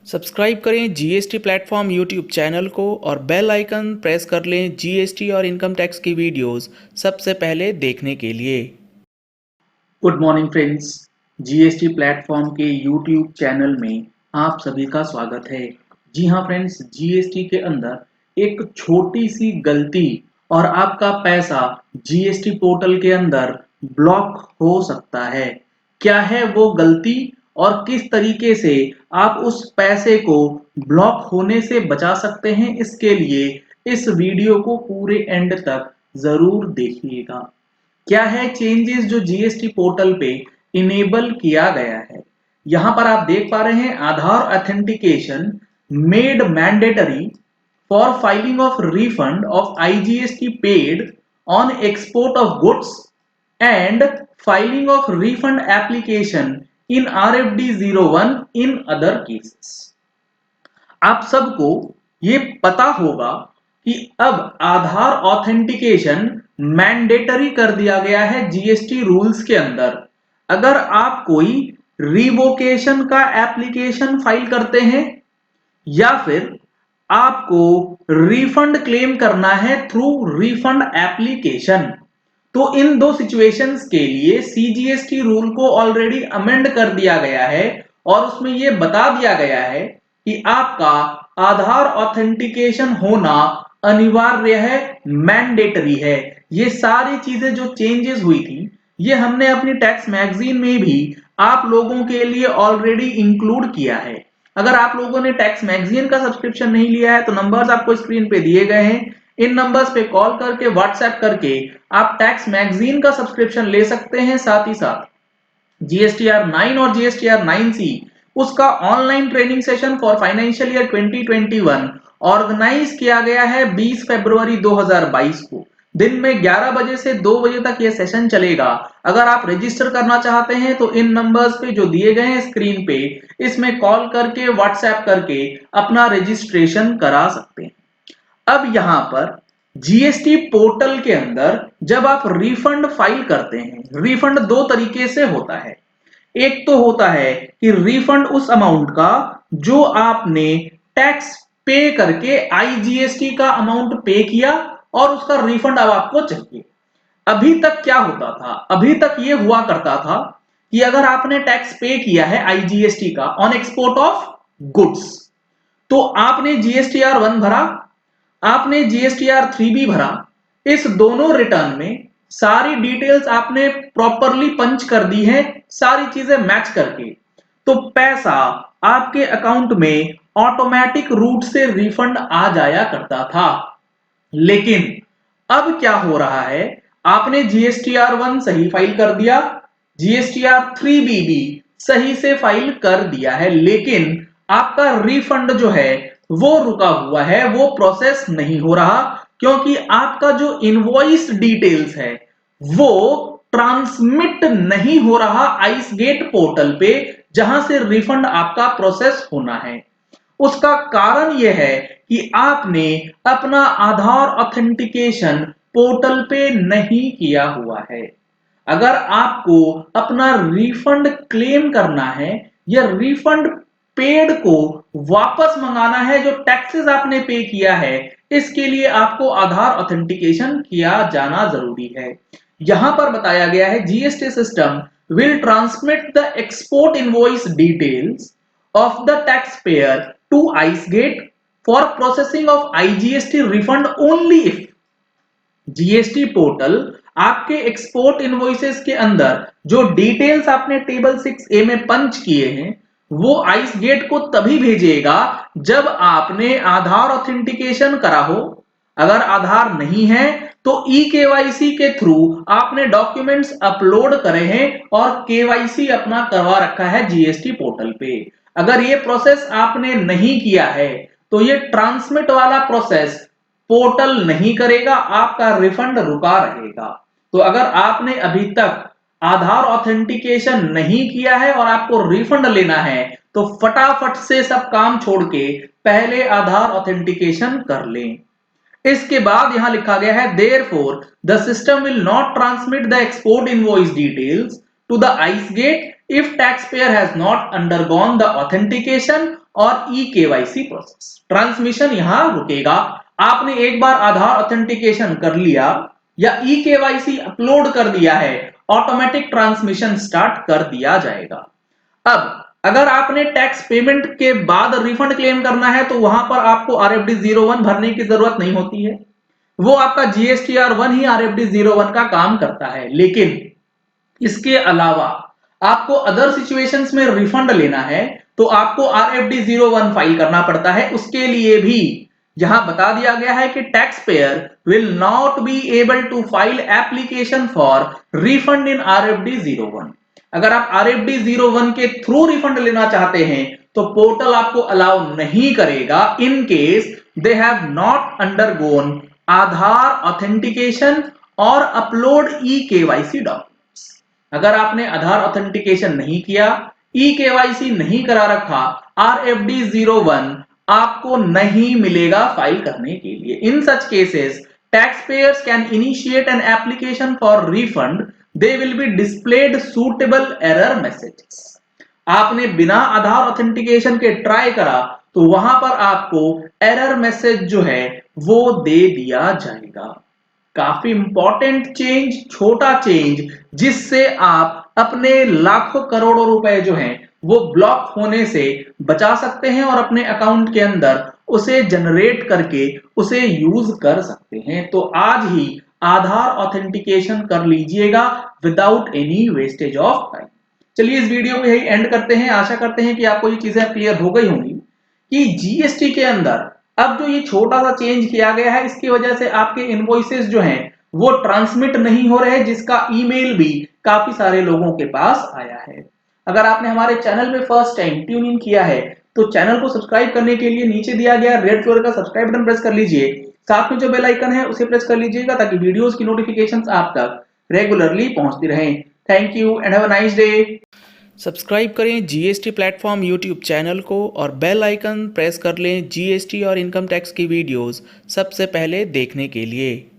Subscribe करें GST platform YouTube channel को और बेल आइकन प्रेस कर लें जीएसटी और इनकम टैक्स की वीडियोस सबसे पहले देखने के लिए। Good morning friends, GST platform के यूट्यूब चैनल में आप सभी का स्वागत है। जी हाँ फ्रेंड्स, जीएसटी के अंदर एक छोटी सी गलती और आपका पैसा जीएसटी पोर्टल के अंदर ब्लॉक हो सकता है। क्या है वो गलती और किस तरीके से आप उस पैसे को ब्लॉक होने से बचा सकते हैं, इसके लिए इस वीडियो को पूरे एंड तक जरूर देखिएगा। क्या है चेंजेस जो जीएसटी पोर्टल पे इनेबल किया गया है। यहां पर आप देख पा रहे हैं Aadhaar authentication made mandatory for filing of refund of IGST paid on export of goods and filing of refund application in RFD 01 in other cases. आप सबको ये पता होगा कि अब आधार ऑथेंटिकेशन मैंडेटरी कर दिया गया है जीएसटी रूल्स के अंदर। अगर आप कोई रिवोकेशन का एप्लीकेशन फाइल करते हैं या फिर आपको रिफंड क्लेम करना है थ्रू रिफंड एप्लीकेशन, तो इन दो सिचुएशंस के लिए सीजीएसटी रूल को ऑलरेडी अमेंड कर दिया गया है और उसमें यह बता दिया गया है कि आपका आधार ऑथेंटिकेशन होना अनिवार्य है, मैंडेटरी है। ये सारी चीजें जो चेंजेस हुई थी ये हमने अपनी टैक्स मैगजीन में भी आप लोगों के लिए ऑलरेडी इंक्लूड किया है। अगर आप लोगों ने टैक्स मैगजीन का सब्सक्रिप्शन नहीं लिया है तो नंबर्स आपको स्क्रीन पे दिए गए हैं। इन नंबर्स पे कॉल करके व्हाट्सएप करके आप टैक्स मैगजीन का सब्सक्रिप्शन ले सकते हैं। साथ ही साथ जीएसटीआर 9 और जीएसटीआर 9C उसका online training session for financial year 2021 organise किया गया है 20 फरवरी 2022 को। दिन में 11 बजे से 2 बजे तक यह सेशन चलेगा। अगर आप रजिस्टर करना चाहते हैं तो इन नंबर्स पे जो दिए गए हैं स्क्रीन पे, इसमें कॉल करके व्हाट्सएप करके अपना रजिस्ट्रेशन करा सकते हैं। अब यहां पर जीएसटी पोर्टल के अंदर जब आप रिफंड फाइल करते हैं, रिफंड दो तरीके से होता है। एक तो होता है कि रिफंड उस अमाउंट का जो आपने टैक्स पे करके आईजीएसटी का अमाउंट पे किया और उसका रिफंड अब आपको चाहिए। अभी तक क्या होता था, अभी तक यह हुआ करता था कि अगर आपने टैक्स पे किया है आईजीएसटी का ऑन एक्सपोर्ट ऑफ गुड्स, तो आपने जीएसटीआर 1 भरा, आपने जीएसटीआर 3 भी भरा। इस दोनों रिटर्न में सारी डिटेल्स आपने प्रॉपरली पंच कर दी है, सारी चीजें मैच करके, तो पैसा आपके अकाउंट में ऑटोमेटिक रूट से रिफंड आ जाया करता था। लेकिन अब क्या हो रहा है, आपने जीएसटीआर 1 सही फाइल कर दिया, जीएसटीआर 3 भी सही से फाइल कर दिया है, लेकिन आपका रिफंड जो है वो रुका हुआ है, वो प्रोसेस नहीं हो रहा, क्योंकि आपका जो इनवॉइस डिटेल्स है वो ट्रांसमिट नहीं हो रहा आइस गेट पोर्टल पे, जहां से रिफंड आपका प्रोसेस होना है। उसका कारण यह है कि आपने अपना आधार ऑथेंटिकेशन पोर्टल पे नहीं किया हुआ है। अगर आपको अपना रिफंड क्लेम करना है या रिफंड पेड को वापस मंगाना है, जो टैक्सेस आपने पे किया है, इसके लिए आपको आधार ऑथेंटिकेशन किया जाना जरूरी है। यहां पर बताया गया है GST system will transmit the export invoice details of the taxpayer to IceGate for processing of IGST refund only if GST portal आपके एक्सपोर्ट इनवॉइसेस के अंदर जो डिटेल्स आपने टेबल 6A में पंच किए हैं वो आइस गेट को तभी भेजेगा जब आपने आधार ऑथेंटिकेशन करा हो। अगर आधार नहीं है तो ई केवाईसी के थ्रू आपने डॉक्यूमेंट्स अपलोड करे हैं और केवाईसी अपना करवा रखा है जीएसटी पोर्टल पे। अगर ये प्रोसेस आपने नहीं किया है तो ये ट्रांसमिट वाला प्रोसेस पोर्टल नहीं करेगा, आपका रिफंड रुका रहेगा। तो अगर आपने अभी तक आधार ऑथेंटिकेशन नहीं किया है और आपको रिफंड लेना है तो फटाफट से सब काम छोड़ के पहले आधार ऑथेंटिकेशन कर लें। इसके बाद यहां लिखा गया है therefore the system will not transmit the export invoice details to the ICEGATE if taxpayer has not undergone the authentication और ई केवाईसी प्रोसेस। ट्रांसमिशन यहां रुकेगा। आपने एक बार आधार ऑथेंटिकेशन कर लिया या ई केवाईसी अपलोड कर दिया है, ऑटोमेटिक ट्रांसमिशन स्टार्ट कर दिया जाएगा। अब अगर आपने टैक्स पेमेंट के बाद रिफंड क्लेम करना है तो वहां पर आपको RFD 01 भरने की जरूरत नहीं होती है। वो आपका GSTR1 ही RFD 01 का काम करता है। लेकिन इसके अलावा आपको अदर सिचुएशंस में रिफंड लेना है तो आपको RFD 01 फाइल करना पड़ता है। उसके लिए भी यहां बता दिया गया है कि taxpayer will not be able to file application for refund in RFD 01। अगर आप RFD 01 के थ्रू रिफंड लेना चाहते हैं तो पोर्टल आपको अलाउ नहीं करेगा in case they have not undergone Aadhaar authentication और अपलोड ई केवाईसी डॉक्यूमेंट्स। अगर आपने आधार ऑथेंटिकेशन नहीं किया, ई केवाईसी नहीं करा रखा, RFD 01 आपको नहीं मिलेगा फाइल करने के लिए। In such cases taxpayers can initiate an application for refund. They will be displayed suitable error messages. आपने बिना आधार ऑथेंटिकेशन के ट्राई करा तो वहां पर आपको एरर मैसेज जो है वो दे दिया जाएगा। काफी इंपॉर्टेंट चेंज, छोटा चेंज, जिससे आप अपने लाखों करोड़ों रुपए जो हैं वो ब्लॉक होने से बचा सकते हैं और अपने अकाउंट के अंदर उसे जनरेट करके उसे यूज कर सकते हैं। तो आज ही आधार ऑथेंटिकेशन कर लीजिएगा without any wastage of time. चलिए इस वीडियो को यही एंड करते हैं। आशा करते हैं कि आपको ये चीजें क्लियर हो गई होंगी कि जीएसटी के अंदर अब जो ये छोटा सा चेंज किया गया है इसकी वजह से आपके इनवॉइसेस जो हैं वो ट्रांसमिट नहीं हो रहे, जिसका ईमेल भी काफी सारे लोगों के पास आया है। अगर आपने हमारे चैनल में फर्स्ट टाइम ट्यून इन किया है तो चैनल को सब्सक्राइब करने के लिए नीचे दिया गया रेड कलर का सब्सक्राइब बटन प्रेस कर लीजिए। साथ में जो बेल आइकन है उसे प्रेस कर लीजिएगा ताकि वीडियोस की नोटिफिकेशंस आप तक रेगुलरली पहुंचती रहें। Thank you and have a nice day. Subscribe करें जीएसटी प्लेटफॉर्म यूट्यूब चैनल को और बेल आइकन प्रेस कर लें जीएसटी और इनकम टैक्स की वीडियोस सबसे पहले देखने के लिए।